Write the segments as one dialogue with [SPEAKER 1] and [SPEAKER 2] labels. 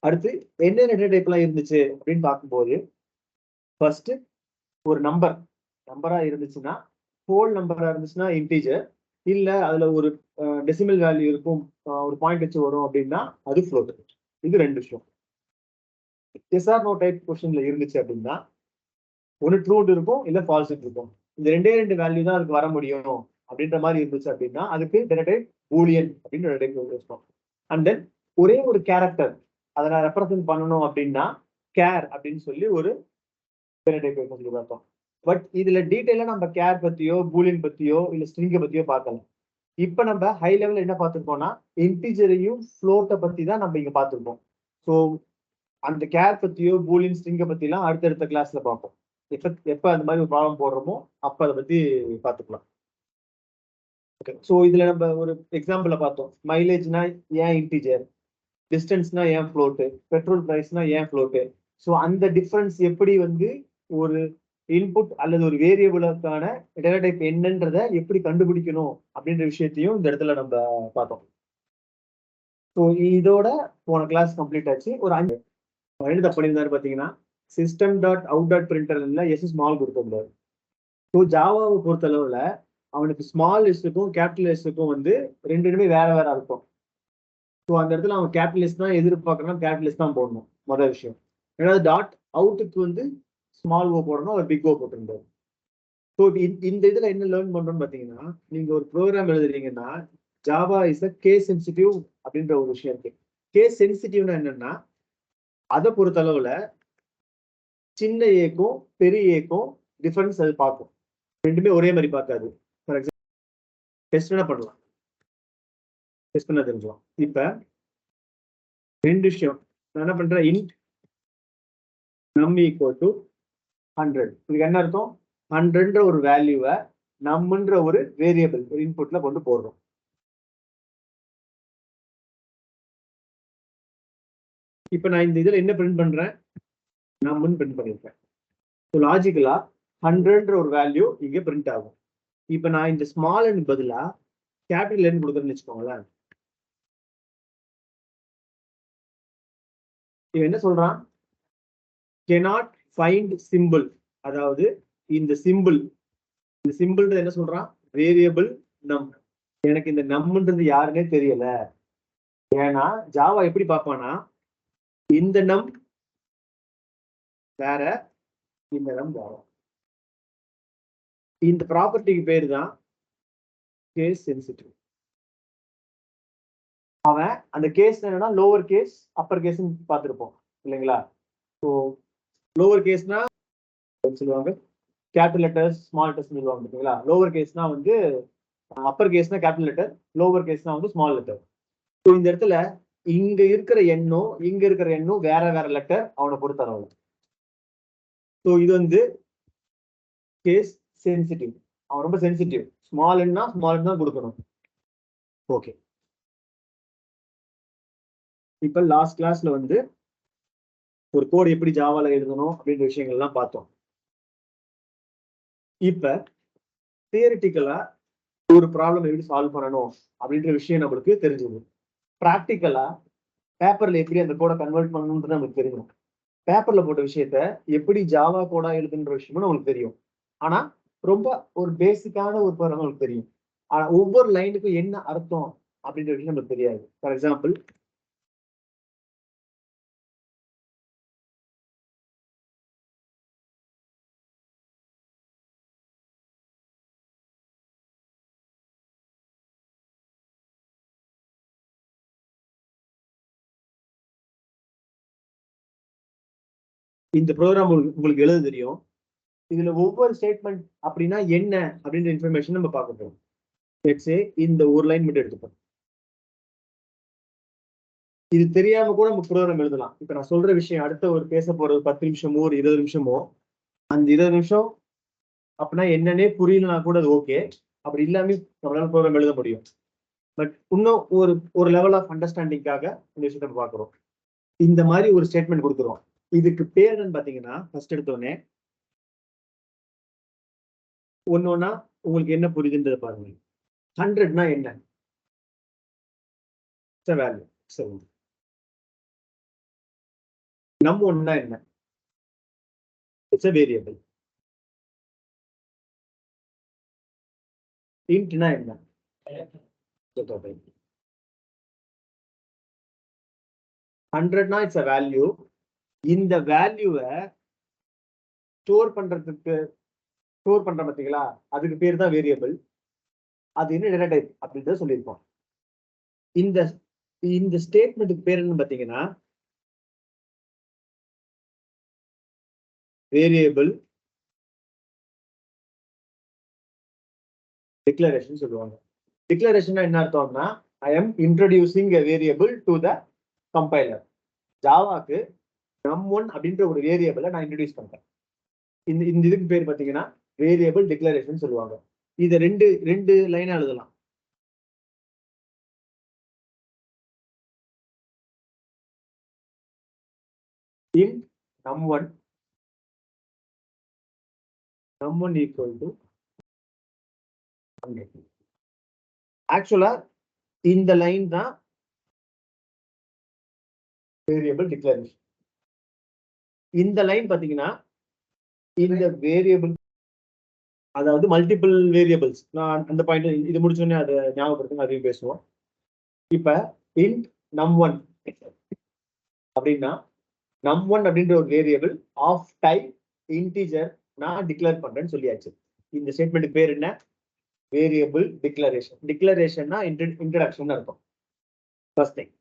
[SPEAKER 1] அடுத்து என்ன டேட்டா டைப்லாம் இருந்துச்சு அப்படின்னு பார்க்கும்போது ஃபர்ஸ்ட் ஒரு நம்பரா இருந்துச்சுன்னா ஹோல் நம்பரா இருந்துச்சுன்னா இன்டீஜர், இல்ல அதுல ஒரு டெசிமல் வேல்யூ இருக்கும், ஒரு பாயிண்ட் வச்சு வரும் அப்படின்னா அது ஃப்ளோட். இது ரெண்டு விஷயம். எஸ் ஆர் நோ டைப் கொஸ்டின்ல இருந்துச்சு அப்படின்னா ஒன்னு ட்ரூட் இருக்கும் இல்ல ஃபால்ஸ் இருக்கும். இந்த ரெண்டு வேல்யூ தான் அதுக்கு வர முடியும் அப்படின்ற மாதிரி இருந்துச்சு அப்படின்னா அதுக்கு டேட்டா டைப் பூலியன் அப்படின்னு டேட்டா டைப் வச்சிருக்கோம். அண்ட் தென் ஒரே ஒரு கேரக்டர் அதை நான் ரெப்ரசென்ட் பண்ணணும் அப்படின்னா கேர் அப்படின்னு சொல்லி ஒரு டேட்டா டைப் சொல்லி பார்த்தோம். பட் இதுல டீடைலா நம்ம கேர் பத்தியோ பூலியன் பத்தியோ இல்ல ஸ்ட்ரிங்கை பத்தியோ பார்க்கலாம். இப்ப நம்ம ஹை லெவல் என்ன பார்த்திருக்கோம்னா இன்டிஜரையும் ஃப்ளோட்டை பத்தி தான் நம்ம இங்க பார்த்திருக்கோம். ஸோ அந்த கேர் பத்தியோ பூலியன் ஸ்ட்ரிங்கை பத்தி எல்லாம் அடுத்தடுத்த கிளாஸ்ல பார்ப்போம். எப்ப அந்த மாதிரி ஒரு ப்ராப்ளம் போடுறோமோ அப்ப அதை பத்தி பார்த்துக்கலாம். ஓகே, ஸோ இதுல நம்ம ஒரு எக்ஸாம்பிள பார்த்தோம். மைலேஜ்னா ஏன் இன்டிஜர், டிஸ்டன்ஸ்னா ஏன் ஃப்ளோட்டு, பெட்ரோல் பிரைஸ்னா ஏன் ஃப்ளோட்டு. ஸோ அந்த டிஃபரன்ஸ் எப்படி வந்து ஒரு இன்புட் அல்லது ஒரு வேரியபிளுக்கான டேட்டா டைப் என்னன்றத எப்படி கண்டுபிடிக்கணும் அப்படின்ற விஷயத்தையும் இந்த இடத்துல நம்ம பார்த்தோம். ஸோ இதோட போன கிளாஸ் கம்ப்ளீட் ஆச்சு. ஒரு 5 என்ன பண்ணியிருந்தாரு பார்த்தீங்கன்னா சிஸ்டம் டாட் அவுட் டாட் பிரிண்டர்ல எஸ் ஸ்மால் கொடுத்துருந்தாரு. ஸோ ஜாவாவை பொறுத்த அளவுல அவனுக்கு ஸ்மால் எஸ்ஸுக்கும் கேபிட்டல் எஸ்ஸுக்கும் வந்து ரெண்டுமே வேற வேற இருக்கும். ஸோ அந்த இடத்துல அவன் கேபிட்டலிஸ்ட் தான் எதிர்பார்க்கணும், கேபிட்டலிஸ்ட் தான் போடணும் முதல் விஷயம். ரெண்டாவது டாட் அவுட்டுக்கு வந்து ஸ்மால் ஓ போடணும், ஒரு பிக் ஓ போட்டிருந்தாரு. ஸோ இந்த இதுல என்ன லேர்ன் பண்றோம்னு பாத்தீங்கன்னா நீங்க ஒரு ப்ரோக்ராம் எழுதுறீங்கன்னா Java is a case sensitive அப்படின்ற ஒரு விஷயம் இருக்கு. கேஸ் சென்சிட்டிவ்னா என்னன்னா அதை பொறுத்த அளவுல சின்ன ஏக்கும் பெரிய ஏக்கும் டிஃபரன்ஸ் அது பார்க்கும். ரெண்டுமே ஒரே மாதிரி பார்க்காது. ஃபார் எக்ஸாம்பிள் டெஸ்ட் என்ன பண்ணலாம், டெஸ்ட் பண்ண தெரிஞ்சுக்கலாம். இப்ப ரெண்டு விஷயம் நான் என்ன பண்றேன், இன்ட் நம் ஈக்குவல் டு 100. இதுக்கு என்ன அர்த்தம், 100ன்ற ஒரு வேல்யூவை நம்மன்ற ஒரு வேரியபிள் ஒரு இன்புட்ல கொண்டு போடுறோம். இப்ப நான் இந்த இதுல என்ன பிரிண்ட் பண்றேன், நம்மன்னு பிரிண்ட் பண்ணிருக்கேன். லாஜிக்கலா 100ன்ற ஒரு வேல்யூ இங்க பிரிண்ட் ஆகும். இப்ப நான் இந்த ஸ்மால் என் பதிலா கேபிட்டல் என் கொடுக்குறேன்னு வச்சுக்கோங்களேன். இவன் என்ன சொல்றான், cannot find symbol, அதாவது இந்த சிம்பிள் என்ன சொல்றான், வேரியபிள் நம். எனக்கு இந்த நம்ன்றது யாருன்னே தெரியல. ஏன்னா ஜாவா எப்படி பார்ப்பானா இந்த நம் வேற, இந்த நம் வேற. இந்த ப்ராப்பர்ட்டிக்கு பேரு தான் கேஸ் சென்சிட்டிவ். அவன் அந்த கேஸ் என்னன்னா லோவர் கேஸ் அப்பர் கேஸ் பார்த்துருப்போம் இல்லைங்களா. ஸோ லோவர் கேஸ்னா சொல்லுவாங்க கேபிட்டல் லெட்டர்ஸ் ஸ்மால் லெட்டர்ஸ் சொல்லுவாங்க பார்த்தீங்களா. லோவர் கேஸ்னா வந்து அப்பர் கேஸ்னா கேபிட்டல் லெட்டர், லோவர் கேஸ்னா வந்து ஸ்மால் லெட்டர். ஸோ இந்த இடத்துல இங்க இருக்கிற எண்ணும் இங்க இருக்கிற எண்ணும் வேற வேற லெட்டர் அவனை பொறுத்தளவு. ஸோ இது வந்து கேஸ் சென்சிட்டிவ். அவன் ரொம்ப சென்சிட்டிவ். ஸ்மால் எண்ணா ஸ்மால் தான் கொடுக்கணும். ஓகே, இப்ப லாஸ்ட் கிளாஸ்ல வந்து ஒரு கோட் எப்படி ஜாவால எழுதணும் அப்படின்ற விஷயங்கள்லாம் பார்த்தோம். இப்ப தியரிட்டிக்கலா ஒரு ப்ராப்ளம் எப்படி சால்வ் பண்ணணும் அப்படின்ற விஷயம் நம்மளுக்கு தெரிஞ்சது. ப்ராக்டிக்கலா பேப்பர்ல எப்படி அந்த கோடை கன்வெர்ட் பண்ணணும்ன்றது நமக்கு தெரியும். பேப்பர்ல போட்ட விஷயத்த எப்படி ஜாவா கோடா எழுதுன்ற விஷயமும் நமக்கு தெரியும். ஆனா ரொம்ப ஒரு பேசிக்கான ஒரு நமக்கு தெரியும். ஆனா ஒவ்வொரு லைனுக்கும் என்ன அர்த்தம் அப்படின்ற விஷயம் நமக்கு தெரியாது. ஃபார் எக்ஸாம்பிள் இந்த ப்ரோக்ராம் உங்களுக்கு எழுத தெரியும். இதுல ஒவ்வொரு ஸ்டேட்மெண்ட் அப்படின்னா என்ன அப்படின்ற இன்ஃபர்மேஷன் நம்ம பார்க்க போறோம். லெட்ஸ் இந்த ஒரு லைன் மட்டும் எடுத்துப்போம். இது தெரியாம கூட நம்ம ப்ரோக்ராம் எழுதலாம். இப்ப நான் சொல்ற விஷயம் அடுத்த ஒரு பேச போறது 10 நிமிஷமோ ஒரு 20 நிமிஷமோ, அந்த 20 நிமிஷம் அப்படின்னா என்னன்னே புரியலனா கூட அது ஓகே. அப்படி இல்லாம நம்மளால ப்ரோக்ராம் எழுத முடியும். பட் இன்னும் ஒரு லெவல் ஆஃப் அண்டர்ஸ்டாண்டிங்காக இந்த விஷயத்த பார்க்குறோம். இந்த மாதிரி ஒரு ஸ்டேட்மெண்ட் கொடுக்குறோம். இதுக்கு பேர் என்னன்னு பாத்தீங்கன்னா ஃபர்ஸ்ட் எடுத்தோடனே ஒன்னொன்னா உங்களுக்கு என்ன புரியுதுன்றத பாருங்க. 100னா என்ன வேல்யூ. சரி, num1 என்ன? It's a variable. int என்ன? 100 it's a value. இந்த வேல்யூவை ஸ்டோர் பண்றதுக்கு ஸ்டோர் பண்ற பாத்தீங்களா, அதுக்கு பேர் தான் வேரியபிள். அது என்ன டேட்டா டைப் அப்படின்னு சொல்லியிருக்கோம். இந்த இந்த ஸ்டேட்மெண்ட்டுக்கு பேர் என்ன பாத்தீங்கன்னா வேரியபிள் டிக்ளரேஷன் சொல்லுவாங்க. டிக்ளரேஷன் என்ன அர்த்தம்னா, I am introducing a variable to the compiler. ஜாவாக்கு num1 அப்படின்ற ஒரு வேரியபிளை நான் இன்ட்ரோடியூஸ் பண்றேன். இந்த இதுக்கு பேர் பாத்தீங்கன்னா வேரியபிள் டிக்ளரேஷன் சொல்லுவாங்க. இதை ரெண்டு லைனா எழுதலாம். int num1 equal to 100. ஆக்சுவலா இந்த லைன் தான் வேரியபிள் டிக்ளரேஷன். இந்த லைன் பாத்தீங்கன்னா இந்த வேரியபிள், அதாவது மல்டிபிள் வேரியபிள்ஸ். நான் அந்த பாயிண்ட் இது முடிச்சோடனே அதை ஞாபகப்படுத்துங்க, அதையும் பேசுவோம். இப்ப int num1 அப்படின்னா num1 அப்படின்ற ஒரு வேரியபிள் ஆஃப் டைப் இன்டிஜர் நான் டிக்ளேர் பண்றேன்னு சொல்லியாச்சு. இந்த ஸ்டேட்மெண்ட்டுக்கு பேர் என்ன? Variable declaration. டிக்ளரேஷன்னா இன்ட்ரடக்ஷன் அர்த்தம். First thing.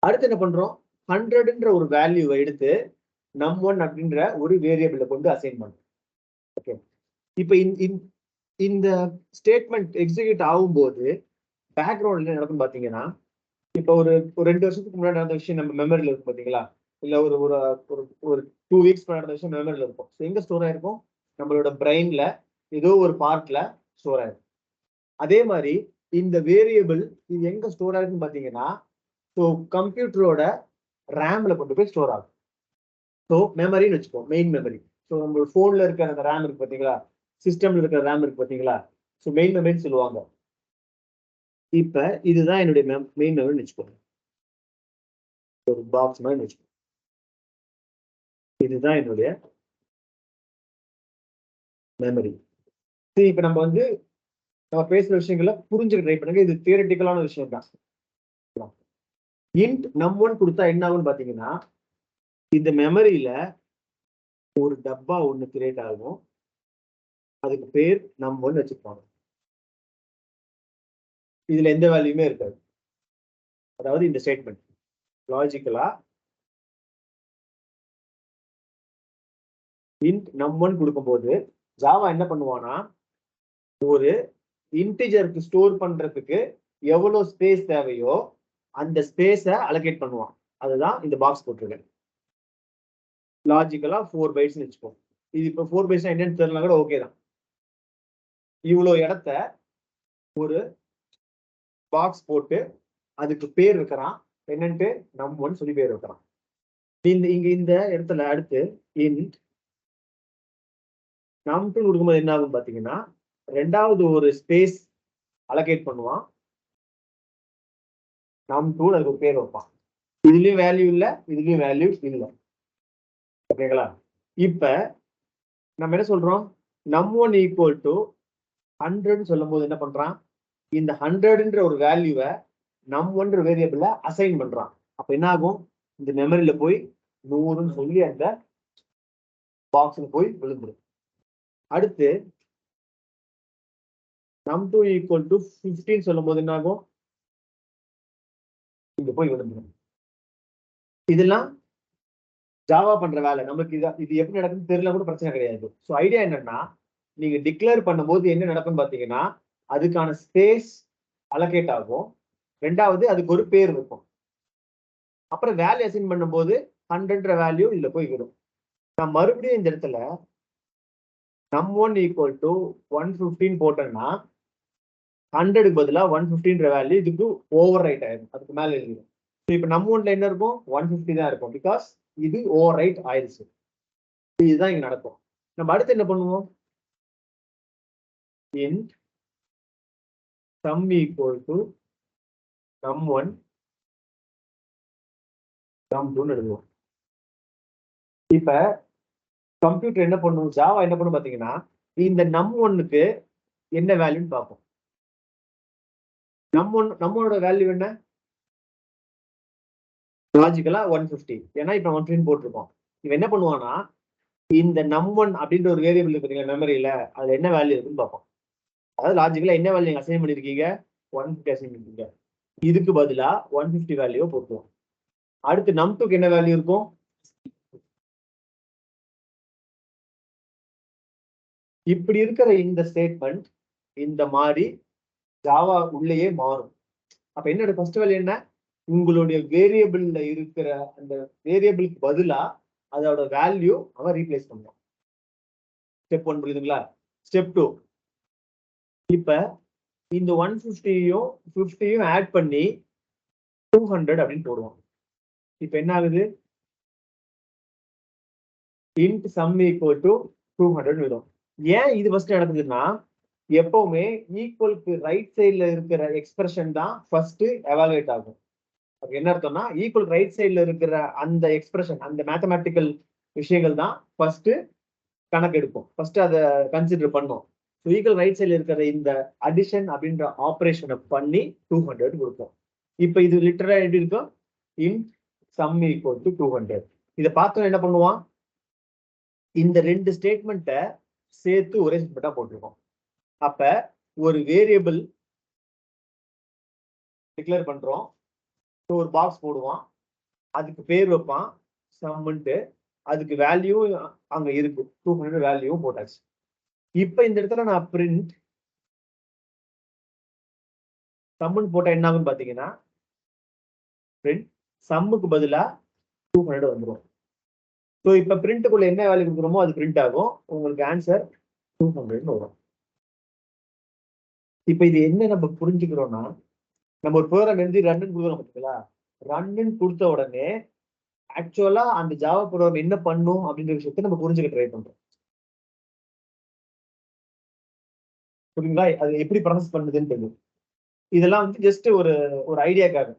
[SPEAKER 1] அடுத்து என்ன பண்றோம்? 100ன்ற ஒரு வேல்யூவை எடுத்து num1 அப்படின்ற ஒரு வேரியபிளை கொண்டு அசைன் பண்றோம். ஓகே. இப்ப இந்த ஸ்டேட்மெண்ட் எக்ஸிக்யூட் ஆகும்போது பேக்ரவுண்ட்ல என்ன நடக்கும் பாத்தீங்கன்னா, இப்ப ஒரு 2 வருஷத்துக்கு முன்னாடி நடந்த விஷயம் நம்ம மெமரியில இருக்கும் பாத்தீங்களா, இல்ல ஒரு ஒரு 2 வீக்ஸ் நடந்த விஷயம் மெமரியில இருக்கும். எங்க ஸ்டோர் ஆயிருக்கும்? நம்மளோட பிரெயின்ல ஏதோ ஒரு பார்ட்ல ஸ்டோர் ஆயிருக்கும். அதே மாதிரி இந்த வேரியபிள் இது எங்க ஸ்டோர் ஆகுதுன்னு பாத்தீங்கன்னா, ஸோ கம்ப்யூட்டரோட ரேம்ல கொண்டு போய் ஸ்டோர் ஆகும். ஸோ மெமரின்னு வச்சுக்கோம், மெயின் மெமரி. ஸோ நம்ம போன்ல இருக்கிற அந்த ரேம் இருக்கு பாத்தீங்களா, சிஸ்டம்ல இருக்கிற ரேம் இருக்கு பாத்தீங்களா, ஸோ மெயின் மெமரின்னு சொல்லுவாங்க. இப்ப இதுதான் என்னுடைய மெயின் மெமரின்னு வச்சுக்கோங்க. ஒரு பாக்ஸ் மாதிரி வச்சுக்கோங்க. இதுதான் என்னுடைய மெமரி. இப்ப நம்ம பேசுற விஷயங்களை புரிஞ்சுக்க ட்ரை பண்ணுங்க. இது தியரட்டிக்கலான விஷயம் தான். int num1 கொடுத்தா என்ன ஆகும்னு பாத்தீங்கன்னா, இந்த மெமரியில ஒரு டப்பா ஒண்ணு கிரியேட் ஆகும். அதுக்கு பேர் num1 வச்சுப்பாங்க. இதுல எந்த வேல்யூமே இருக்காது. அதாவது இந்த ஸ்டேட்மெண்ட் லாஜிக்கலா int num1 கொடுக்கும்போது ஜாவா என்ன பண்ணுவானா, ஒரு இன்டிஜருக்கு ஸ்டோர் பண்றதுக்கு எவ்வளவு ஸ்பேஸ் தேவையோ அந்த ஸ்பேஸை அலோகேட் பண்ணுவான். அதுதான் இந்த பாக்ஸ் போட்டிருக்கேன். லாஜிக்கலா 4 பைட்ஸ் வச்சுப்போம். இது இப்போ 4 பைட்ஸ் என்னன்னு தெரியல கூட ஓகே தான். இவ்வளவு இடத்த ஒரு பாக்ஸ் போட்டு அதுக்கு பேர் வைக்கிறான். என்னன்ட்டு num1 சொல்லி பேர் வைக்கிறான். இங்க இந்த இடத்துல அடுத்து int num2 கொடுக்கும்போது என்ன ஆகும் பாத்தீங்கன்னா, ரெண்டாவது ஒரு ஸ்பேஸ் அலோகேட் பண்ணுவான். num2 அதுக்கு ஒரு பேர் வைப்பான். இதுலயும் வேல்யூ இல்ல, இதுலயும் வேல்யூ இல்லை. ஓகேங்களா? இப்ப நம்ம என்ன சொல்றோம்? num1 ஈக்குவல் டு 100 சொல்லும் போது என்ன பண்றான்? இந்த 100ன்ற ஒரு வேல்யூவை num1 வேரியபிள்ல அசைன் பண்றான். அப்ப என்ன ஆகும்? இந்த மெமரியில போய் 100ன்னு சொல்லி அந்த பாக்ஸ்ல போய் விழுந்துடும். அடுத்து num2 ஈக்குவல் டு 15 சொல்லும் போது என்ன ஆகும்? இங்க போய் விழுந்துடும். இதெல்லாம் ஜாவா பண்ற வேலை. நமக்கு இது எப்படி நடக்குன்னு தெரியல கூட பிரச்சனை கிடையாது. ஸோ ஐடியா என்னன்னா, நீங்க டிக்ளேர் பண்ணும்போது என்ன நடக்கும்னு பாத்தீங்கன்னா, அதுக்கான ஸ்பேஸ் அலோகேட் ஆகும். ரெண்டாவது அதுக்கு ஒரு பேர் இருக்கும். அப்புறம் வேல்யூ அசைன் பண்ணும்போது 100ன்ற வேல்யூ இதுல போய் விடும். நான் மறுபடியும் இந்த இடத்துல num1 ஈக்குவல் டு 115 போட்டேன்னா 100க்கு பதிலா 115ன்ற வேல்யூ இதுக்கு ஓவர் ரைட் ஆயிடும். அதுக்கு மேல எழுதிடும். இப்ப num1ல என்ன இருக்கும்? 150 தான் இருக்கும். பிகாஸ் இது ஓவர் ரைட் ஆயிடுச்சு. இதுதான் இங்க நடக்கும். நம்ம அடுத்து என்ன பண்ணுவோம்? int sum equal to num1 num2 எழுதுவோம். இப்ப கம்ப்யூட்டர் என்ன பண்ணும், ஜாவா என்ன பண்ணும் பாத்தீங்கன்னா, இந்த num1க்கு என்ன வேல்யூன்னு பார்ப்போம். நம்மளோட வேல்யூ என்ன? லாஜிக்கலா 150. ஏன்னா இப்ப 150 போட்டிருக்கோம். இவன் என்ன பண்ணுவான்னா, இந்த num1 அப்படின்ற ஒரு வேரியபிள் இருக்கு பாத்தீங்களா மெமரியில, அதுல என்ன வேல்யூ இருக்குன்னு பார்ப்போம். அதாவது லாஜிக்கலா என்ன வேல்யூ நீங்க அசைன் பண்ணிருக்கீங்க? 150 அசைன் பண்ணிருக்கீங்க. இதுக்கு பதிலா 150 வேல்யூவை போட்டுருவோம். அடுத்து num2க்கு என்ன வேல்யூ இருக்கும்? இப்படி இருக்கிற இந்த ஸ்டேட்மெண்ட் இந்த மாதிரி ஜாவா உள்ளேயே மாறும். அப்ப என்னோட ஃபர்ஸ்ட் வேல்யூ என்ன? உங்களுடைய வேரியபிள்ல இருக்கிற அந்த வேரியபிளுக்கு பதிலா அதோட வேல்யூ அவன் ரீப்ளேஸ் பண்ணுவான். ஸ்டெப் 1 புரியுதுங்களா? ஸ்டெப் 2, இப்ப இந்த 150யும் 50யும் ஆட் பண்ணி 200 அப்படின்னு போடுவான். இப்ப என்ன ஆகுது? int sum equal to 200 வரும். ஏன் இது ஃபர்ஸ்ட் நடக்குதுன்னா, எப்பவுமே ஈக்குவலுக்கு ரைட் சைடுல இருக்கிற எக்ஸ்பிரஷன் தான் ஃபர்ஸ்ட் எவாலுவேட் ஆகும். என்ன அர்த்தம்னா, ஈக்குவல் ரைட் சைடுல இருக்கிற அந்த எக்ஸ்பிரஷன், அந்த மேத்தமேட்டிக்கல் விஷயங்கள் தான் ஃபர்ஸ்ட் கணக்கு எடுக்கும். ஃபர்ஸ்ட் அதை கன்சிடர் பண்ணும். ஈக்குவல் ரைட் சைடுல இருக்கிற இந்த அடிஷன் அப்படின்ற ஆபரேஷனை பண்ணி 200 கொடுப்போம். இப்ப இது லிட்டரா எப்படி இருக்கும்? int sum equal to 200. இதை பார்த்தோம் என்ன பண்ணுவான்? இந்த ரெண்டு ஸ்டேட்மெண்ட்டை சேர்த்து ஒரே ஸ்டேட்மெண்டா போட்டிருக்கோம். அப்ப ஒரு வேரியபிள் டிக்ளேர் பண்றோம், ஒரு பாக்ஸ் போடுவான், அதுக்கு பேர் வைப்பான் சம்முன்ட்டு, அதுக்கு வேல்யூ அங்க இருக்கு, 200 வேல்யூவும் போட்டாச்சு. இப்ப இந்த இடத்துல நான் பிரிண்ட் சம்முன்னு போட்டா என்ன ஆகும்னு பாத்தீங்கன்னா, பிரிண்ட் சம்முக்கு பதிலா 200 வந்துடும். ஸோ இப்ப பிரிண்ட்டுக்குள்ள என்ன வேல்யூ கொடுக்குறோமோ அது பிரிண்ட் ஆகும், உங்களுக்கு ஆன்சர் 200 வரும். இப்ப இது என்ன நம்ம புரிஞ்சுக்கிறோம்னா, நம்ம ஒரு ப்ரோக்ராம் எழுதி ரன்னு கொடுக்குறோம் பார்த்தீங்களா, ரன்னு கொடுத்த உடனே ஆக்சுவலா அந்த ஜாவா ப்ரோக்ராம் என்ன பண்ணும் அப்படின்ற விஷயத்தை நம்ம புரிஞ்சுக்க ட்ரை பண்றோம். புரியுங்களா? அது எப்படி ப்ராசஸ் பண்ணுதுன்னு தெரியும். இதெல்லாம் வந்து ஜஸ்ட் ஒரு ஒரு ஐடியாக்காக,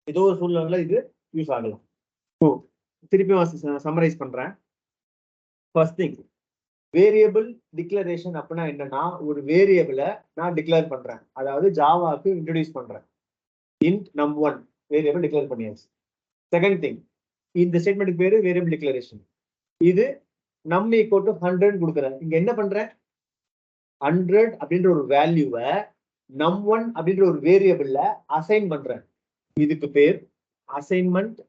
[SPEAKER 1] ஏதோ ஒரு சூழ்நிலையில இது யூஸ் ஆகலாம். ஸோ திருப்பியும் சம்மரைஸ் பண்றேன். ஃபர்ஸ்ட் திங், வேரியபிள் டிக்ளரேஷன் அப்படின்னா என்னன்னா, ஒரு வேரியபிளை நான் டிக்ளேர் பண்றேன், அதாவது ஜாவாக்கு இன்ட்ரோடியூஸ் பண்றேன். int num1 வேரியபிள் டிக்ளேர் பண்ணியாச்சு. செகண்ட் திங், இந்த ஸ்டேட்மெண்ட்டுக்கு பேரு வேரியபிள் டிக்ளரேஷன். இது num equal to 100 கொடுக்குறேன். இங்க என்ன பண்றேன்? 100 அப்படின்ற ஒரு வேல்யூவை num1 அப்படின்ற ஒரு வேரியபிள்ல அசைன் பண்றேன். இதுக்கு பேர் அசைன்மெண்ட்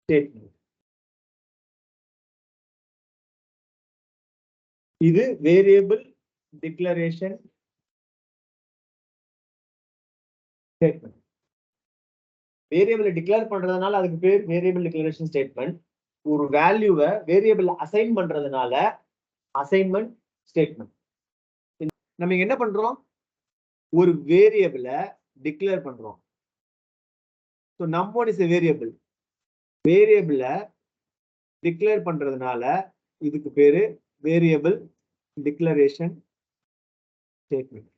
[SPEAKER 1] ஸ்டேட்மெண்ட். இது வேரியபிள் டிக்ளரேஷன் ஸ்டேட்மெண்ட். வேரியபிளை டிக்ளேர் பண்றதுனால அதுக்கு பேர் வேரியபிள் டிக்ளரேஷன் ஸ்டேட்மெண்ட். ஒரு வேல்யூவை வேரியபிள் அசைன் பண்றதுனால அசைன்மெண்ட் ஸ்டேட்மெண்ட். நம்ம என்ன பண்றோம்? ஒரு வேரியபிளை டிக்ளேர் பண்றோம். So num1 is a variable. வேரியபிளை டிக்ளேர் பண்றதுனால இதுக்கு பேரு variable declaration statement.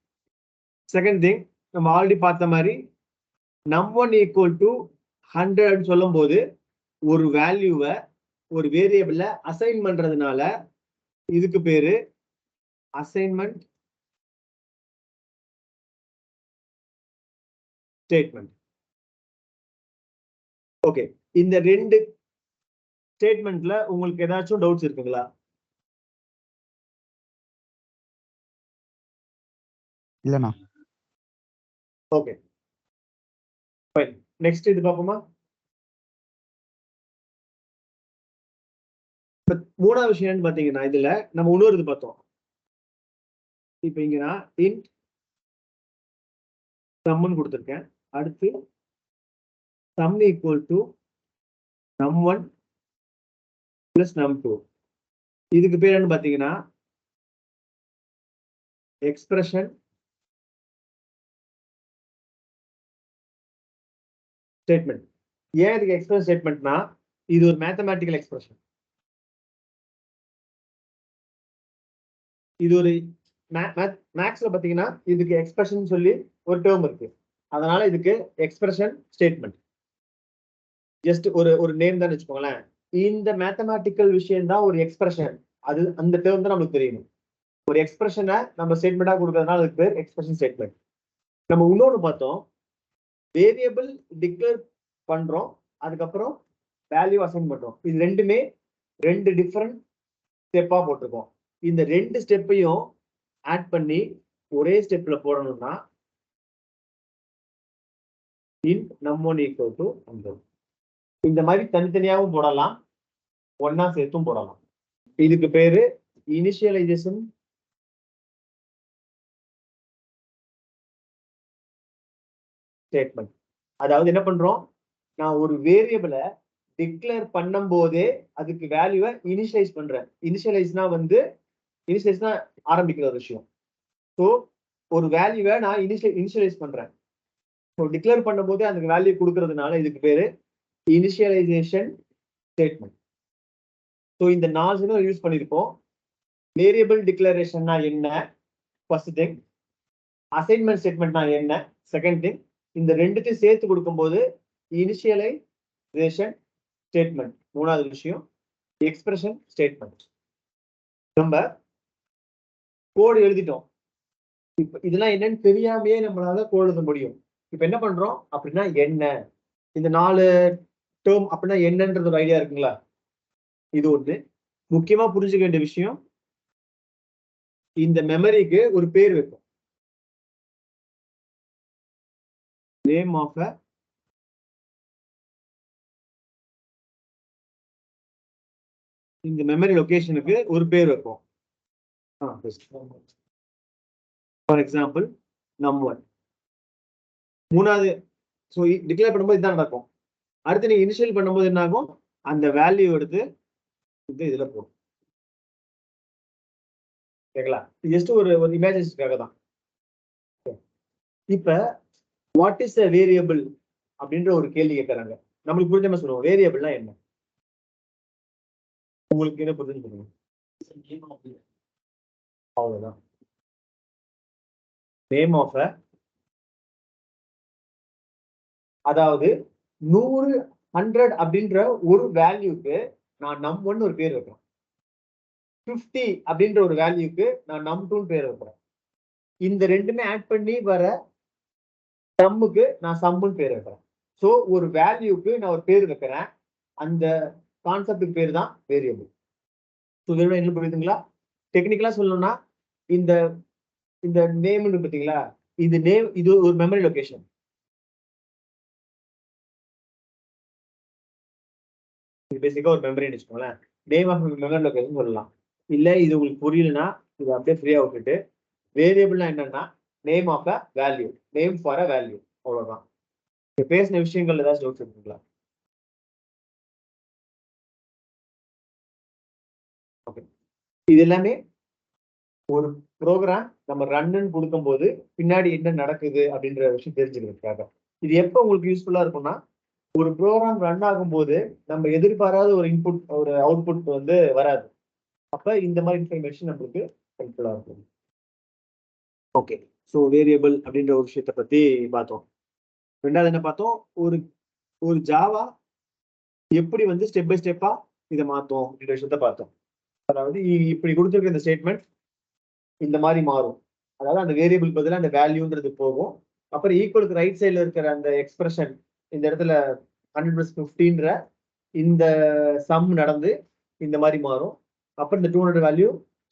[SPEAKER 1] Second thing, நம்ம ஆல்ரெடி பார்த்த மாதிரி num1 equal to 100 சொல்லும் போது ஒரு வேல்யூவை ஒரு வேரியபிள்ல அசைன் பண்றதுனால இதுக்கு பேரு அசைன்மெண்ட் ஸ்டேட்மெண்ட். ஓகே, இந்த ரெண்டு ஸ்டேட்மெண்ட்ல உங்களுக்கு ஏதாச்சும் டவுட்ஸ் இருக்குங்களா?
[SPEAKER 2] இல்லண்ணா.
[SPEAKER 1] Okay, fine. நெக்ஸ்ட் இது பார்ப்போமா? மூணாவது விஷயம் பாத்தீங்கன்னா, இதுல நம்ம இன்னொரு இது பார்த்தோம். இப்ப இங்க நான் int sum கொடுத்திருக்கேன். அடுத்து sum equal to num1 plus num2. இதுக்கு பேர் என்ன பாத்தீங்கன்னா, எக்ஸ்பிரஷன் ஸ்டேட்மெண்ட். ஏன் இதுக்கு எக்ஸ்பிரஷன் ஸ்டேட்மெண்ட்னா, இது ஒரு மேத்தமேட்டிக்கல் எக்ஸ்பிரஷன். இது ஒரு மேக்ஸ்ல பாத்தீங்கன்னா இதுக்கு எக்ஸ்பிரஷன் சொல்லி ஒரு டேர்ம் இருக்கு, அதனால இதுக்கு எக்ஸ்பிரஷன் ஸ்டேட்மெண்ட். ஜஸ்ட் ஒரு நேம் தான் வச்சுக்கோங்களேன். இந்த மேத்தமேட்டிக்கல் விஷயம் தான் ஒரு எக்ஸ்பிரஷன். அது அந்த டேர்ம் தான் நமக்கு தெரியணும். ஒரு எக்ஸ்பிரஷனை நம்ம ஸ்டேட்மெண்டா கொடுக்கறதுனால அதுக்கு பேர் எக்ஸ்பிரஷன் ஸ்டேட்மெண்ட். நம்ம இன்னொன்று பார்த்தோம், வேரியபிள் டிக்ளேர் பண்றோம், அதுக்கப்புறம் வேல்யூ அசைன் பண்றோம். இது ரெண்டுமே ரெண்டு டிஃபரெண்ட் ஸ்டெப்பா போட்டிருக்கோம். இந்த ரெண்டு ஸ்டெப்பையும் ஆட் பண்ணி ஒரே ஸ்டெப்ல போடணும்னா int num1 equal to 100. இந்த மாதிரி தனித்தனியாகவும் போடலாம், ஒன்னா சேர்த்தும் போடலாம். இதுக்கு பேரு இனிஷியலைசேஷன் ஸ்டேட்மெண்ட். அதாவது என்ன பண்றோம், நான் ஒரு வேரியபிளை டிக்ளேர் பண்ணும் போதே அதுக்கு வேல்யூவை இனிஷியலைஸ் பண்றேன். இனிஷியலைஸ்னா ஆரம்பிக்கிற ஒரு விஷயம். ஸோ ஒரு வேல்யூவை நான் இனிஷியலைஸ் பண்றேன். ஸோ டிக்ளேர் பண்ணும் போதே அதுக்கு வேல்யூ கொடுக்கறதுனால இதுக்கு பேரு இனிஷியலைசேஷன் ஸ்டேட்மெண்ட். ஸோ இந்த 4 யூஸ் பண்ணியிருப்போம். வேரியபிள் டிக்ளரேஷன்னா என்ன, ஃபர்ஸ்ட் திங். அசைன்மெண்ட் ஸ்டேட்மெண்ட்னா என்ன, செகண்ட் திங். இந்த ரெண்டுத்தையும் சேர்த்து கொடுக்கும்போது இனிஷியலைசேஷன் ஸ்டேட்மெண்ட் மூணாவது விஷயம். Expression statement. நம்ம கோடு எழுதிட்டோம். இப்ப இதெல்லாம் என்னன்னு தெரியாமையே நம்மளால கோடு எழுத முடியும். இப்ப என்ன பண்றோம் அப்படின்னா, என்ன இந்த 4 டேர்ம் அப்படின்னா என்னன்றது ஒரு ஐடியா இருக்குங்களா? இது ஒண்ணு. முக்கியமா புரிஞ்சுக்க வேண்டிய விஷயம், இந்த மெமரிக்கு ஒரு பேர் வைக்கும். நேம் ஆஃப் இந்த மெமரி லொகேஷனுக்கு ஒரு பேர் வைப்போம். For example num1. மூணாவது டிக்ளேர் பண்ணும்போது இதுதான் நடக்கும். அடுத்து நீங்க இனிஷியல் பண்ணும்போது என்ன ஆகும், அந்த வேல்யூ எடுத்து இதுல போடும். கேட்கலாம். ஜஸ்ட் ஒரு இமேஜினேஷனுக்காக தான். இப்ப வாட் இஸ் a வேரியபிள் அப்படின்ற ஒரு கேள்வி கேட்கறாங்க. நம்மளுக்கு புரிஞ்ச மாதிரி சொல்லுவோம், வேரியபிள்னா என்ன? உங்களுக்கு என்ன புரிஞ்சு சொல்லுங்க. அவ்வளவுதான். நேம் ஆஃப் அதாவது 100 100 அப்படின்ற ஒரு வேல்யூக்கு நான் num1 ஒரு பேர் வைக்கிறேன். 50 அப்படின்ற ஒரு வேல்யூக்கு நான் num2 பேர் வைக்கிறேன். இந்த ரெண்டுமே ஆட் பண்ணி வர சம்முக்கு நான் சம்முன்னு பேர் வைக்கிறேன். ஸோ ஒரு வேல்யூக்கு நான் ஒரு பேர் வைக்கிறேன். அந்த கான்செப்டுக்கு பேர் தான் வேரியபிள். ஸோ இதோட என்ன புரியுதுங்களா? டெக்னிக்கலா சொல்லணும்னா, இந்த இந்த நேம்னு பார்த்தீங்களா, இது ஒரு மெமரி லொகேஷன். இது பேசிக்கா ஒரு மெமரின்னு வச்சுக்கோங்களேன். நேம் ஆஃப் மெமரி லொகேஷன் சொல்லலாம். இல்ல இது உங்களுக்கு புரியலன்னா இதை அப்படியே ஃப்ரீயா விட்டுட்டு, வேரியபிள்னா என்னன்னா name of a value, name for a value, அவ்வளவுதான். பேசின விஷயங்கள் ஏதாச்சும் நோட்ஸ் எடுத்துக்கலாம். ஓகே, இது எல்லாமே ஒரு ப்ரோக்ராம் நம்ம ரன்னு கொடுக்கும் போது பின்னாடி என்ன நடக்குது அப்படின்ற விஷயம் தெரிஞ்சுக்கிறதுக்காக. இது எப்போ உங்களுக்கு யூஸ்ஃபுல்லா இருக்கும்னா, ஒரு ப்ரோக்ராம் ரன் ஆகும்போது நம்ம எதிர்பாராத ஒரு இன்புட் ஒரு அவுட்புட் வராது. அப்ப இந்த மாதிரி இன்ஃபர்மேஷன் நம்மளுக்கு ஹெல்ப்ஃபுல்லா இருக்கும். ஓகே, ஸோ வேரியபிள் அப்படின்ற ஒரு விஷயத்த பத்தி பார்த்தோம். ரெண்டாவது என்ன பார்த்தோம், ஒரு ஒரு ஜாவா எப்படி ஸ்டெப் பை ஸ்டெப்பா இதை மாத்தோம் அப்படின்ற விஷயத்த பார்த்தோம். அதாவது இப்படி கொடுத்துருக்க இந்த ஸ்டேட்மெண்ட் இந்த மாதிரி மாறும். அதாவது அந்த வேரியபிள் பதிலாக அந்த வேல்யூன்றது போகும். அப்புறம் ஈக்குவலுக்கு ரைட் சைடில் இருக்கிற அந்த எக்ஸ்பிரஷன் இந்த இடத்துல 100+50ன்ற இந்த சம் நடந்து இந்த மாதிரி மாறும். அப்புறம் இந்த 200 வேல்யூ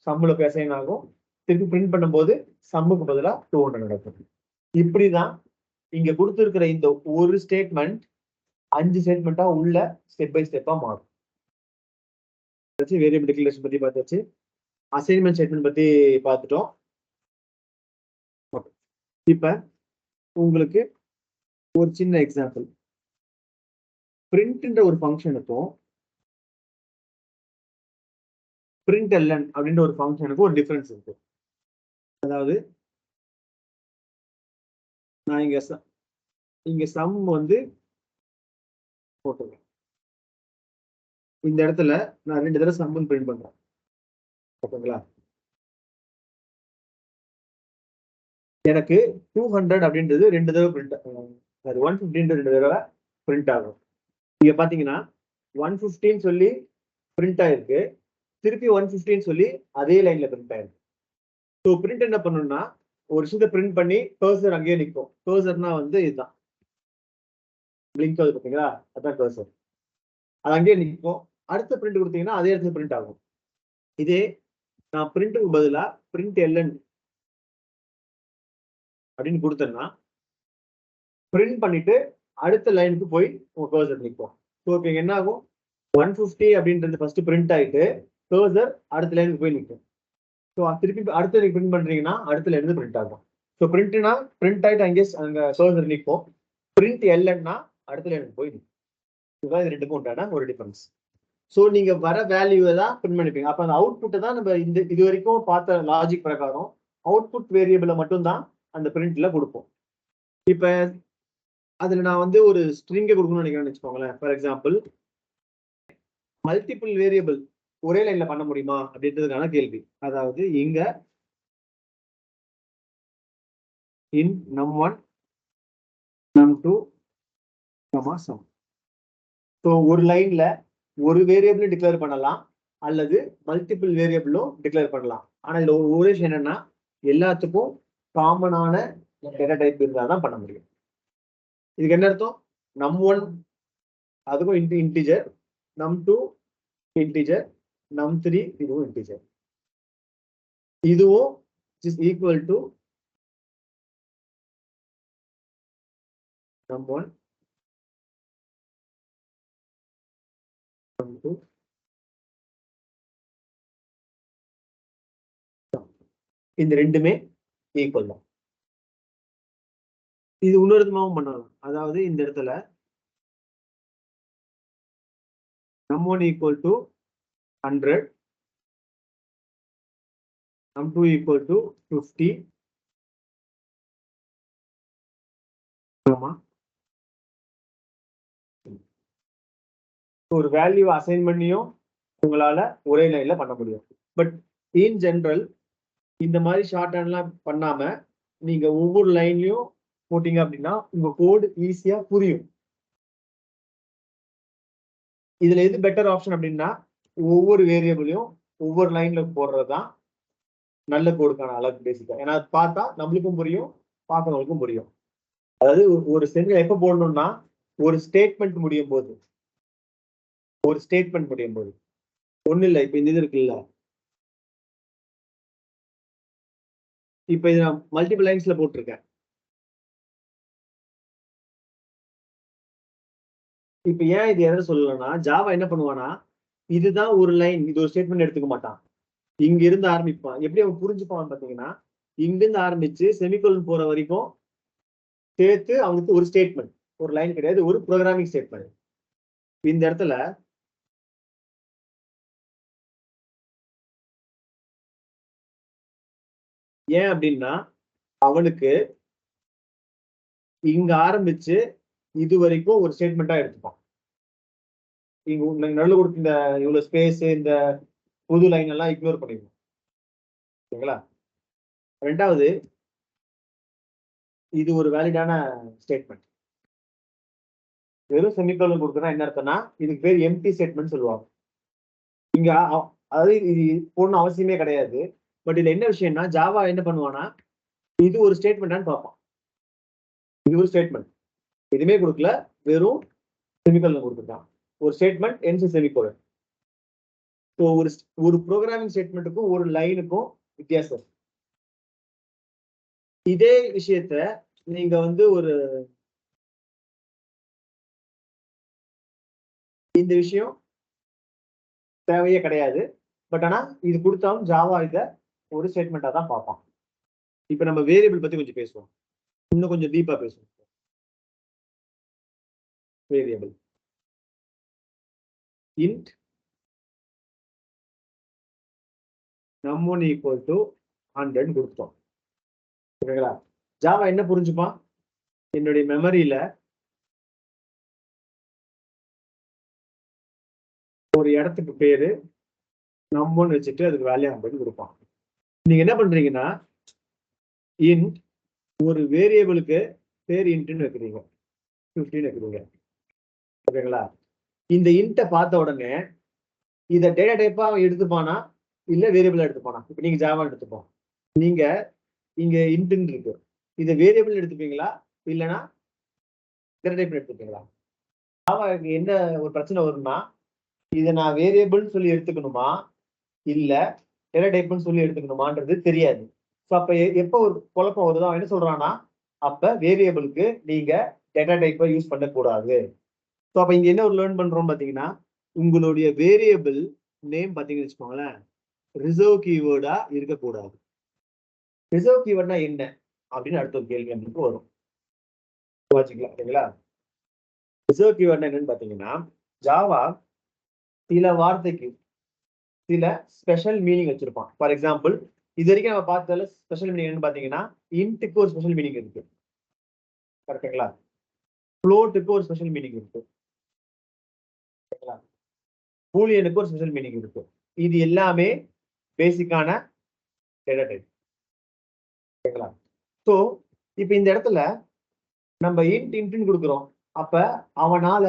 [SPEAKER 1] சம்முல அசைன் ஆகும். திருப்பி பிரிண்ட் பண்ணும்போது சம்முக்கு பதிலாக 200 நடக்கும். இப்படிதான் இங்க கொடுத்துருக்கிற இந்த ஒரு ஸ்டேட்மெண்ட் 5 ஸ்டேட்மெண்டா உள்ள ஸ்டெப் பை ஸ்டெப்பா மாறும். வேரியபிள் டிக்ளரேஷன் பத்தி பார்த்தாச்சு. அசைன்மெண்ட் ஸ்டேட்மெண்ட் பத்தி பார்த்துட்டோம். இப்ப உங்களுக்கு ஒரு சின்ன எக்ஸாம்பிள், பிரிண்ட்ன்ற ஒரு ஃபங்க்ஷனுக்கும் println அப்படின்ற ஒரு ஃபங்க்ஷனுக்கும் ஒரு டிஃபரன்ஸ் இருக்கு. அதாவது நான் இங்க சம் போட்டுருக்கேன். இந்த இடத்துல நான் 2 தடவை சம்முன்னு பிரிண்ட் பண்றேன். ஓகேங்களா? எனக்கு 200 அப்படின்றது 2 தடவை பிரிண்ட், 150 2 தடவை பிரிண்ட் ஆகும். இங்க பாத்தீங்கன்னா 115 சொல்லி பிரிண்ட் ஆயிருக்கு, திருப்பி 115 சொல்லி அதே லைன்ல பிரிண்ட் ஆயிருக்கு. ஸோ பிரிண்ட் என்ன பண்ணணும்னா ஒரு விஷயத்தை பிரிண்ட் பண்ணி கர்சர் அங்கேயே நிற்கும். கர்சர்னா வந்து இதுதான் பிளிங்க் ஆகுது பார்த்தீங்களா, அதான் கர்சர். அது அங்கேயே நிற்கும். அடுத்த பிரிண்ட் கொடுத்தீங்கன்னா அதே இடத்துல பிரிண்ட் ஆகும். இதே நான் பிரிண்ட்டுக்கு பதிலா பிரிண்ட் எல்என் அப்படின்னு கொடுத்தேன்னா பிரிண்ட் பண்ணிட்டு அடுத்த லைனுக்கு போய் உங்க கர்சர் நிற்கும். ஸோ இப்போ என்ன ஆகும், 150 அப்படின்றது ஃபர்ஸ்ட் பிரிண்ட் ஆயிட்டு கர்சர் அடுத்த லைனுக்கு போய் நிற்கும். ஸோ திருப்பி அடுத்த பிரிண்ட் பண்றீங்கன்னா அடுத்த லைனுக்கு பிரிண்ட் ஆகும். ஸோ பிரிண்ட்னா பிரிண்ட் ஆயிட்டு அங்கே அங்க கர்சர் நிற்கும். பிரிண்ட் எல்என்னா அடுத்த லைனுக்கு போய் நிற்கும். இதுதான் இது ரெண்டுக்கும் உண்டான ஒரு டிஃபரன்ஸ். ஸோ நீங்க வர வேல்யூவை தான் பிரிண்ட் பண்ணிப்பீங்க. அப்ப அந்த அவுட்புட்டை தான் நம்ம இந்த இது வரைக்கும் பார்த்த லாஜிக் பிரகாரம் அவுட்புட் வேரியபிளை மட்டும் தான் அந்த பிரிண்ட்ல கொடுப்போம். இப்ப அதுல நான் வந்து ஒரு ஸ்ட்ரிங்கை கொடுக்கணும்னு நினைக்கிறேன்னு வச்சுக்கோங்களேன். ஃபார் எக்ஸாம்பிள் மல்டிபிள் வேரியபிள் ஒரே லைன்ல பண்ண முடியுமா அப்படின்றதுக்கான கேள்வி. அதாவது இங்க இன் num1 num2 sum. ஸோ ஒரு லைன்ல ஒரு வேரியபிளும் டிக்ளேர் பண்ணலாம் அல்லது மல்டிபிள் வேரியபிளும் டிக்ளேர் பண்ணலாம். ஆனா இதுல ஒரு விஷயம் என்னன்னா எல்லாத்துக்கும் காமனான டேட்டா டைப் இருந்தால் தான் பண்ண முடியும். இதுக்கு என்ன அர்த்தம், num1 அதுக்கும் இன்டிஜர், num2 இன்டிஜர், num3 இதுவும் இன்டிஜர். இதுவும் is equal to num1 num2 இந்த ரெண்டுமே ஈக்குவல் தான். இது இன்னொரு விதமாகவும் பண்ணலாம். அதாவது இந்த இடத்துல num1 equal to 100, num2 equal to 50, ஒரு வேல்யூ அசைன் பண்ணியும் உங்களால ஒரே லைன்ல பண்ண முடியும். பட் இன் ஜெனரல் இந்த மாதிரி ஷார்ட் ஹேண்ட்லாம் பண்ணாம நீங்க ஒவ்வொரு லைன்லயும் போட்டீங்க அப்படின்னா உங்க கோடு ஈஸியா புரியும். இதுல எது பெட்டர் ஆப்ஷன் அப்படின்னா ஒவ்வொரு வேரியபிளையும் ஒவ்வொரு லைன்ல போடுறதுதான் நல்ல கோடுக்கான அளவு பேசிக்கா. ஏன்னா பார்த்தா நம்மளுக்கும் புரியும், பார்க்கறவங்களுக்கும் புரியும். அதாவது ஒரு சென்டென்ஸ் எப்ப போடணும்னா ஒரு ஸ்டேட்மெண்ட் முடியும் போது, ஒரு ஸ்டேட்மெண்ட் முடியும் போது. ஒண்ணு இல்லை, இப்ப இந்த இது இருக்குல்ல, இப்ப இது நான் மல்டிபிள் லைன்ஸ்ல போட்டிருக்கேன். இப்ப ஏன் இது எதை சொல்லலன்னா ஜாவா என்ன பண்ணுவானா இதுதான் ஒரு லைன், இது ஒரு ஸ்டேட்மெண்ட் எடுத்துக்க மாட்டான். இங்க இருந்து ஆரம்பிப்பான். எப்படி அவன் புரிஞ்சுப்பான் பாத்தீங்கன்னா இங்கிருந்து ஆரம்பிச்சு செமிகோலன் போற வரைக்கும் சேர்த்து அவனுக்கு ஒரு ஸ்டேட்மெண்ட், ஒரு லைன் கிடையாது, ஒரு ப்ரோக்ராமிங் ஸ்டேட்மெண்ட். இந்த இடத்துல ஏன் அப்படின்னா அவனுக்கு இங்க ஆரம்பிச்சு இது வரைக்கும் ஒரு ஸ்டேட்மெண்டா எடுத்துப்பான். இங்க நல்ல கொடுத்து இந்த இவ்வளவு ஸ்பேஸ் இந்த புது லைன் எல்லாம் இக்னோர் பண்ணிடுவோம். ஓகேங்களா? ரெண்டாவது இது ஒரு வேலிடான ஸ்டேட்மெண்ட். வெறும் செமிகோலன் கொடுத்தா என்ன அர்த்தம்னா இதுக்கு பேர் எம்டி ஸ்டேட்மெண்ட் சொல்லுவாங்க. இங்க அதாவது இது போடணும் அவசியமே கிடையாது. பட் இதுல என்ன விஷயம்னா ஜாவா என்ன பண்ணுவானா இது ஒரு ஸ்டேட்மெண்டான்னு பார்ப்பான். இது ஒரு ஸ்டேட்மெண்ட், எதுவுமே கொடுக்கல, வெறும் செமிகோலன் கொடுத்துட்டான். ஒரு ஸ்டேட்மெண்ட் என்ஸ் செமிகோலன். ஸோ ஒரு ப்ரோக்ராமிங் ஸ்டேட்மெண்ட்டுக்கும் ஒரு லைனுக்கும் வித்தியாசம். இதே விஷயத்த நீங்க வந்து ஒரு இந்த விஷயம் தேவையே கிடையாது. பட் ஆனா இது கொடுத்தாலும் ஜாவா இத ஒரு ஸ்டேட்மெண்டா தான் பார்ப்பான். இப்ப நம்ம வேரியபிள் பத்தி கொஞ்சம் பேசுவோம், இன்னும் கொஞ்சம் டீப்பா பேசுவோம். Variable int num1 equal to 100 கொடுத்தோம். ஓகேங்களா? ஜாவா என்ன புரிஞ்சுப்பான், என்னுடைய மெமரியில ஒரு இடத்துக்கு பேரு num1 வச்சுட்டு அதுக்கு வேல்யூ 100 கொடுப்பான். நீங்க என்ன பண்றீங்கன்னா int ஒரு வேரியபிளுக்கு பேர் இன்ட்னு வைக்கிறீங்க, 15 வைக்கிறீங்க. ஓகேங்களா? இந்த இன்ட்டை பார்த்த உடனே இதை டேட்டா டைப்பா எடுத்துப்பானா இல்ல வேரியபிளா எடுத்துப்பானா? இப்ப நீங்க ஜாவா எடுத்துப்போம். நீங்க இங்க இன்ட்னு இருக்கு, இதை வேரியபிள் எடுத்துப்பீங்களா இல்லைன்னா டேட்டா டைப் எடுத்துப்பீங்களா? ஜாவாக்கு என்ன ஒரு பிரச்சனை வரும்னா, இதை நான் வேரியபிள்னு சொல்லி எடுத்துக்கணுமா இல்ல டேட்டா டைப்னு சொல்லி எடுத்துக்கணுமான்றது தெரியாது. ஸோ அப்ப எப்போ ஒரு குழப்பம் வருதோ அவன் என்ன சொல்றான்னா, அப்ப வேரியபிளுக்கு நீங்க டேட்டா டைப்பை யூஸ் பண்ணக்கூடாது. ஸோ அப்ப இங்க என்ன ஒரு லேர்ன் பண்றோம் பாத்தீங்கன்னா, உங்களுடைய வேரியபிள் நேம் பாத்தீங்கன்னு வச்சுக்கோங்களேன், ரிசர்வ் கீவேர்டா இருக்கக்கூடாது. ரிசர்வ் கீவேர்ட்னா என்ன அப்படின்னு அடுத்த ஒரு கேள்வி நமக்கு வரும். வச்சுக்கலாம் சரிங்களா? ரிசர்வ் கீவேர்ட்னா என்னன்னு பாத்தீங்கன்னா, ஜாவா சில வார்த்தைக்கு சில ஸ்பெஷல் மீனிங் வச்சிருப்பான். ஃபார் எக்ஸாம்பிள், இது வரைக்கும் நம்ம பார்த்ததுல ஸ்பெஷல் மீனிங் என்னன்னு பாத்தீங்கன்னா, இன்ட்டுக்கு ஒரு ஸ்பெஷல் மீனிங் இருக்கு. கரெக்டுங்களா? ஃப்ளோட்டுக்கு ஒரு ஸ்பெஷல் மீனிங் இருக்கு. பூலியனுக்கு ஒரு ஸ்பெஷல் மீனிங் இருக்கு. இது எல்லாமே பேசிக்கான டேட்டா டைப். சரிங்களா? ஸோ இப்போ இந்த இடத்துல நம்ம இன்ட்னு கொடுக்குறோம். அப்ப அவனால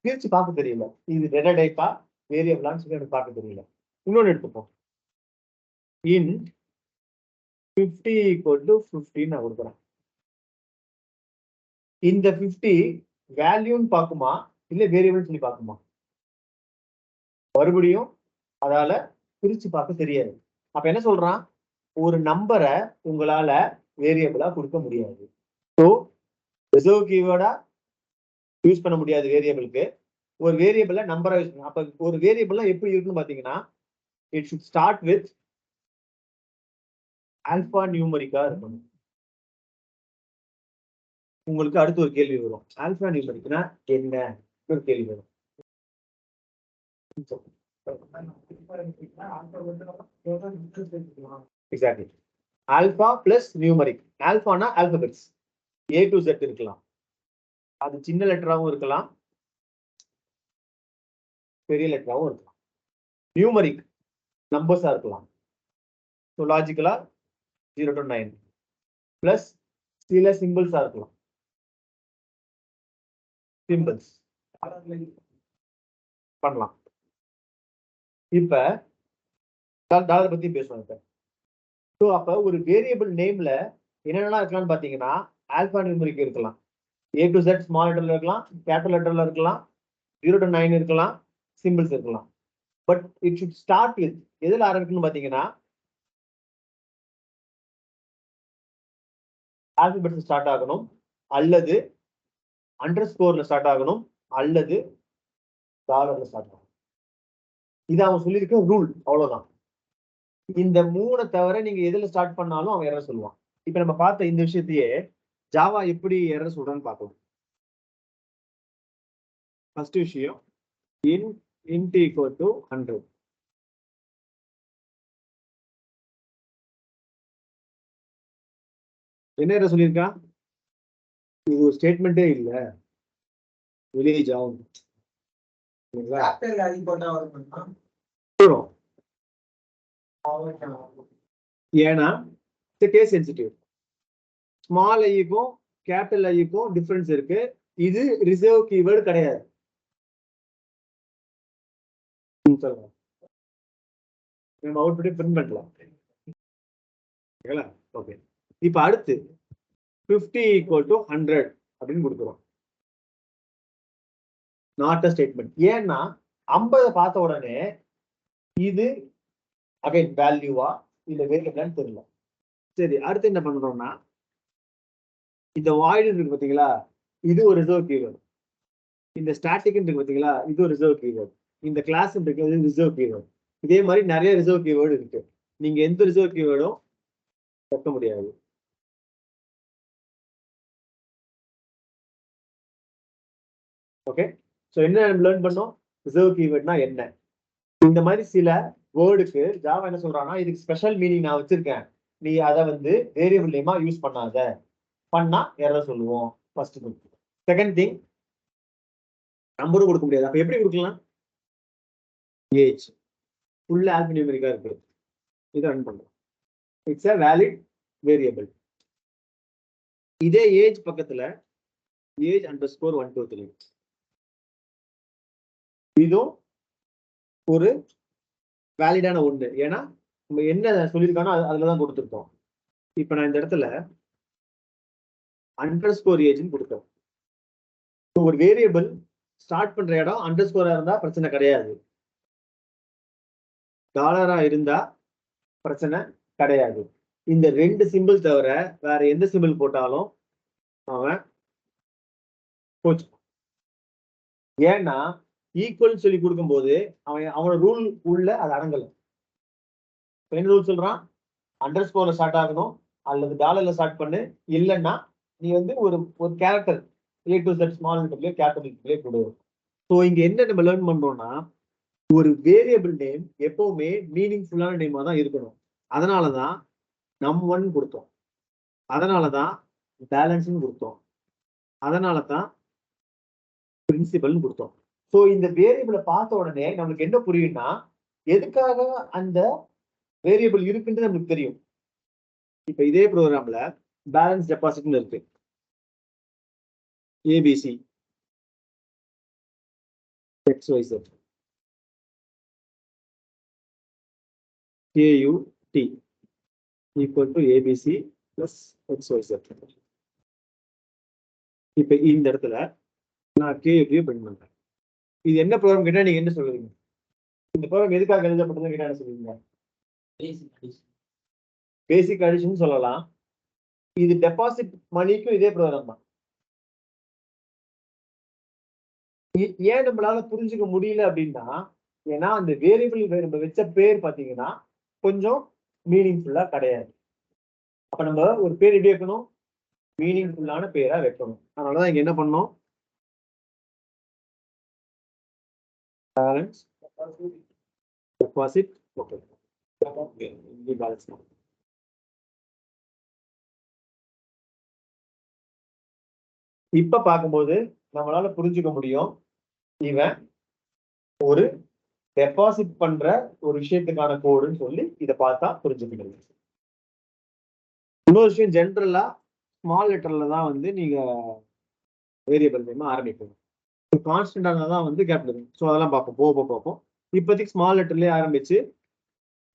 [SPEAKER 1] பிரிச்சு பார்க்க தெரியல, இது டேட்டா டைப்பா வேரியபிளான்னு சொல்லி எனக்கு பார்க்க தெரியல. இன்னொன்னு எடுத்துப்போம், இன்ட் 50 = 50 நான் கொடுக்குறேன். இந்த 50 வேல்யூன்னு பார்க்குமா இல்ல வேரியபிள் சொல்லி பார்க்குமா? மறுபடியும் அதால பிரிச்சு பார்க்க தெரியாது. அப்ப என்ன சொல்றான், ஒரு நம்பரை உங்களால வேரியபிளா கொடுக்க முடியாது. ஸோ ரிசர்வ் கீவேர்டா யூஸ் பண்ண முடியாது வேரியபிளுக்கு. ஒரு வேரியபிள நம்பரா யூஸ் பண்ணலாம். அப்ப ஒரு வேரியபிள்ல எப்படி இருக்குன்னு பாத்தீங்கன்னா, it should start with alpha நியூமரிக்கா இருக்கணும். உங்களுக்கு அடுத்து ஒரு கேள்வி வரும், ஆல்பா நியூமரிக்னா என்ன ஒரு கேள்வி வரும். எக்ஸாக்ட்லி. Alpha plus numeric. ஆல்பானா ஆல்பபெட்ஸ் A to Z இருக்கலாம். அது சின்ன லெட்டராகவும் இருக்கலாம், பெரிய லெட்டராகவும் இருக்கலாம். நியூமரிக் நம்பர்ஸா இருக்கலாம். ஸோ லாஜிக்கலா 0 to 9 பிளஸ் சில சிம்பிள்ஸா இருக்கலாம். சிம்பிள்ஸ் பண்ணலாம். இப்ப டாலர் பத்தி பேசுவோம் இப்ப. ஸோ அப்ப ஒரு வேரியபிள் நேம்ல என்னென்னலாம் இருக்கலாம்னு பாத்தீங்கன்னா, ஆல்பா நியூமரிக் இருக்கலாம், A to Z ஸ்மால் லெட்டர்ல இருக்கலாம், கேபிட்டல் லெட்டர்ல இருக்கலாம், 0 to 9 இருக்கலாம், சிம்பிள்ஸ் இருக்கலாம். But it should start with எதுல ஆரம்பிக்கணும்னு பாத்தீங்கன்னா, ஆல்பபெட்ஸ் ஸ்டார்ட் ஆகணும், அல்லது அண்டர்ஸ்கோர்ல ஸ்டார்ட் ஆகணும், அல்லது டாலர்ல ஸ்டார்ட் ஆகணும். இது அவன் சொல்லியிருக்க ரூல், அவ்வளவுதான். இந்த 3 தவிர நீங்க எதுல ஸ்டார்ட் பண்ணாலும் அவன் எரர் சொல்லுவான். இப்ப நம்ம பார்த்த இந்த விஷயத்தையே ஜாவா எப்படி எரர் சொல்றான்னு பார்க்கலாம். ஃபர்ஸ்ட் விஷயம், int = 100. என்ன எரர் சொல்லியிருக்கான், இது ஒரு ஸ்டேட்மெண்டே இல்ல, வில்லேஜ் ஆகும். ஏன்னா கேஸ் சென்சிட்டிவ். ஸ்மால் ஐக்கும் கேபிட்டல் ஐக்கும் டிஃபரன்ஸ் இருக்கு. இது ரிசர்வ் கீவேர்டு கிடையாது. நம்ம அவுட்புட் பிரிண்ட் பண்ணலாம். ஓகே, இப்ப அடுத்து 50 = 100 அப்படின்னு கொடுக்குறோம். Not a statement. ஏன்னா 50 பார்த்த உடனே இது அகைன் வேல்யூவா இல்ல வேரியபிளான்னு தெரியல. சரி, அடுத்து என்ன பண்றோம்னா, இந்த வாய்டு இருக்கு பாத்தீங்களா, இது ஒரு ரிசர்வ் கீவேர்டு. இந்த ஸ்டாட்டிக் இருக்கு பாத்தீங்களா, இது ஒரு ரிசர்வ் கீவேர்டு. இந்த கிளாஸ் இருக்கு ரிசர்வ் கீவேர்டு. இதே மாதிரி நிறைய ரிசர்வ் கீவேர்டு இருக்கு. நீங்க எந்த ரிசர்வ் கீவேர்டும் வைக்க முடியாது. ஓகே, சோ என்ன லேர்ன் பண்ணோம், ரிசர்வ் கீவேர்ட்னா என்ன. இந்த மாதிரி சில வேர்டுக்கு ஜாவா என்ன சொல்றான்னா, இதுக்கு ஸ்பெஷல் மீனிங் நான் வச்சிருக்கேன், நீ அதை வந்து வேரியபிள் நேமா யூஸ் பண்ணாத, பண்ணா எரர் சொல்லுவோம். First thing. செகண்ட் திங், நம்பரும் கொடுக்க முடியாது. அப்ப எப்படி கொடுக்கலாம், ஏஜ் ஃபுல் ஆல்பனியூமெரிக்கா இருக்கு, இதை ரன் பண்றோம். It's a valid variable. இதே ஏஜ் பக்கத்துல ஏஜ் _123 இதுவும் ஒரு வேலிடான ஒண்ணு. ஏன்னா நம்ம என்ன சொல்லியிருக்கானோ அதுலதான் கொடுத்துருக்கோம். இப்ப நான் இந்த இடத்துல அண்டர்ஸ்கோர் ஏஜ்னு கொடுத்தோம். ஒரு வேரியபிள் ஸ்டார்ட் பண்ற இடம் அண்டர்ஸ்கோரா இருந்தா பிரச்சனை கிடையாது, டாலரா இருந்தா பிரச்சனை கிடையாது. இந்த 2 சிம்பிள் தவிர வேற எந்த சிம்பிள் போட்டாலும் அவன் போச்சு. ஏன்னா ஈக்குவல் சொல்லி கொடுக்கும்போது அவனோட ரூல் உள்ள அது அடங்கல. என்ன ரூல் சொல்றான்? அண்டர்ஸ்கோர்ல ஸ்டார்ட் ஆகணும் அல்லது டாலர்ல ஸ்டார்ட் பண்ணு, இல்லைன்னா நீ வந்து ஒரு character A to Z small லெட்டர்லயே கேபிட்டல்லே கொடு. ஸோ இங்க என்ன நம்ம லேர்ன் பண்றோம்னா, ஒரு வேரியபிள் நேம் எப்பவுமே மீனிங்ஃபுல்லான நேமா தான் இருக்கணும். அதனாலதான் num1 கொடுத்தோம், அதனாலதான் பேலன்ஸ்னு கொடுத்தோம், அதனாலதான் பிரின்சிபல் கொடுத்தோம். ஸோ இந்த வேரியபிளை பார்த்த உடனே நம்மளுக்கு என்ன புரியும்னா, எதுக்காக அந்த வேரியபிள் இருக்குன்றது நமக்கு தெரியும். இப்ப இதே ப்ரோக்ராம்ல பேலன்ஸ் டெபாசிட்னு இருக்கு, ABC XYZ KUT equal to ABC plus XYZ. இப்ப இந்த இடத்துல நான் KUT பிரிண்ட் பண்றேன். இது என்ன ப்ரோக்ராம் கேட்டா நீங்க என்ன சொல்லுவீங்க? இந்த ப்ரோக்ராம் எதுக்காக எழுதப்பட்டதுன்னு கேட்டா என்ன சொல்லுவீங்க? பேசிக் அடிஷன் சொல்லலாம். இது டெபாசிட் மணிக்கும் இதே ப்ரோக்ராம் தான். ஏன் நம்மளால புரிஞ்சுக்க முடியல அப்படின்னா, ஏன்னா அந்த வேரியபிள் நம்ம வச்ச பேர் பாத்தீங்கன்னா கொஞ்சம் மீனிங்ஃபுல்லா கிடையாது. அப்ப நம்ம ஒரு பேர் எப்படி வைக்கணும்? மீனிங்ஃபுல்லான பேரா வைக்கணும். அதனாலதான் இங்க என்ன பண்ணோம்? Balance deposit balance. இப்ப பார்க்கும்போது நம்மளால புரிஞ்சுக்க முடியும், இவன் ஒரு டெபாசிட் பண்ற ஒரு விஷயத்துக்கான கோடுன்னு சொல்லி இதை பார்த்தா புரிஞ்சுக்கணும். இன்னொரு விஷயம், ஜென்ரலா ஸ்மால் லெட்டர்ல தான் வந்து நீங்க வேரியபிள் நேம் ஆரம்பிக்கணும். கான்ஸ்டன்டான தான் வந்து கேபிட்டல். ஸோ அதெல்லாம் பார்ப்போம், போக பார்ப்போம். இப்போதைக்கு ஸ்மால் லெட்டர்லயே ஆரம்பிச்சு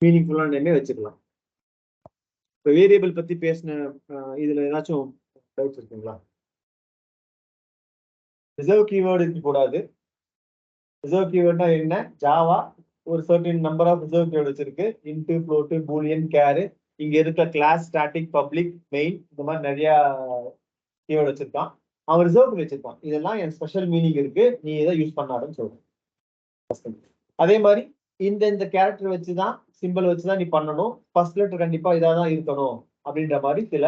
[SPEAKER 1] மீனிங்ஃபுல்லான நேமே வச்சுக்கலாம். இப்போ வேரியபிள் பத்தி பேசின இதுல ஏதாச்சும் டவுட்ஸ் இருக்குங்களா? ரிசர்வ் கீவேர்டு இருக்கக்கூடாது. ரிசர்வ் கீவேர்ட்னா என்ன? ஜாவா ஒரு certain number of reserve keyword வச்சிருக்கு. Int, float, boolean, char. இங்க இருக்க கிளாஸ், ஸ்டாட்டிக், பப்ளிக், மெயின், இந்த மாதிரி நிறைய கீவேர்டு வச்சிருக்கான். அவன் ரிசர்வ் வச்சிருப்பான். இதெல்லாம் என் ஸ்பெஷல் மீனிங் இருக்கு, நீ இதை யூஸ் பண்ணாருன்னு சொல்றேன். அதே மாதிரி இந்த கேரக்டர் வச்சுதான், சிம்பிள் வச்சுதான் நீ பண்ணணும். ஃபர்ஸ்ட் லெட்டர் கண்டிப்பா இதாதான் இருக்கணும் அப்படின்ற மாதிரி சில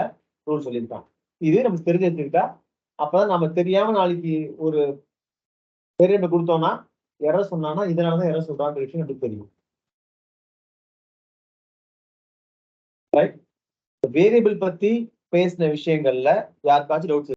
[SPEAKER 1] ரூல் சொல்லியிருக்கான். இது நமக்கு தெரிஞ்சு வச்சுக்கிட்டா அப்பதான் நம்ம தெரியாம நாளைக்கு ஒரு வேரியபிள் கொடுத்தோம்னா எரர் சொன்னானா இதனாலதான் எரர் சொல்றான்ற விஷயம் நமக்கு தெரியும். வேரியபிள் பத்தி பேசின விஷயங்கள்ல யாருக்காச்சும் டவுட்ஸ்